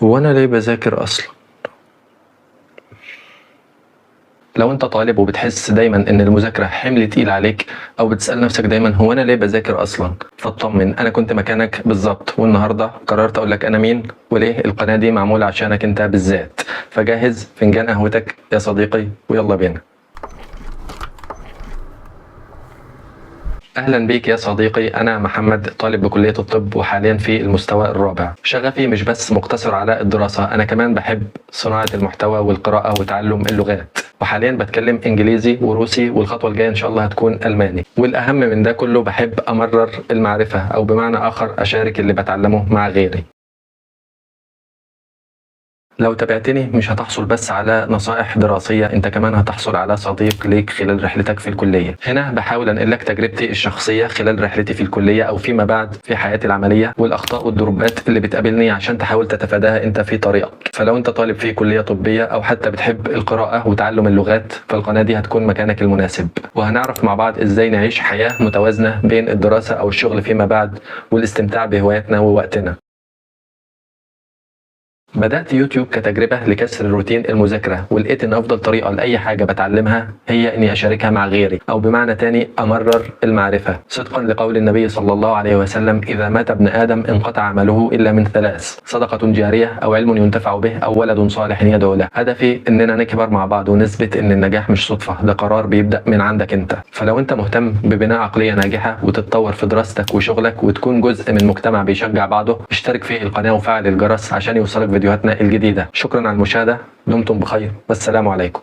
هو أنا ليه بذاكر أصلا؟ لو أنت طالب وبتحس دايما إن المذاكرة حمل تقيل عليك، أو بتسأل نفسك دايما هو أنا ليه بذاكر أصلا، فاطمن، أنا كنت مكانك بالظبط، والنهاردة قررت أقول لك أنا مين وليه القناة دي معمولة عشانك أنت بالذات. فجهز فنجان قهوتك يا صديقي ويلا بينا. أهلا بيك يا صديقي، أنا محمد، طالب بكلية الطب وحاليا في المستوى الرابع. شغفي مش بس مقتصر على الدراسة، أنا كمان بحب صناعة المحتوى والقراءة وتعلم اللغات، وحاليا بتكلم إنجليزي وروسي، والخطوة الجاية إن شاء الله هتكون ألماني. والأهم من ده كله بحب أمرر المعرفة، أو بمعنى آخر أشارك اللي بتعلمه مع غيري. لو تابعتني مش هتحصل بس على نصائح دراسية، انت كمان هتحصل على صديق ليك خلال رحلتك في الكلية. هنا بحاول انقلك تجربتي الشخصية خلال رحلتي في الكلية او فيما بعد في حياتي العملية، والاخطاء والدروبات اللي بتقابلني عشان تحاول تتفاداها انت في طريقك. فلو انت طالب في كلية طبية او حتى بتحب القراءة وتعلم اللغات، فالقناة دي هتكون مكانك المناسب، وهنعرف مع بعض ازاي نعيش حياة متوازنة بين الدراسة او الشغل فيما بعد والاستمتاع بهواياتنا ووقتنا. بدأت يوتيوب كتجربة لكسر روتين المذاكرة، ولقيت إن أفضل طريقة لأي حاجة بتعلمها هي إني أشاركها مع غيري، أو بمعنى تاني أمرر المعرفة، صدقا لقول النبي صلى الله عليه وسلم: إذا مات ابن آدم انقطع عمله إلا من ثلاث: صدقة جارية، أو علم ينتفع به، أو ولد صالح يدعو له. هدفي إننا نكبر مع بعض ونثبت إن النجاح مش صدفة، ده قرار بيبدأ من عندك أنت. فلو أنت مهتم ببناء عقلية ناجحة وتتطور في دراستك وشغلك وتكون جزء من مجتمع بيشجع بعضه، اشترك في القناة وفعل الجرس عشان يوصلك فيديوهاتنا الجديدة. شكرا على المشاهدة، دمتم بخير والسلام عليكم.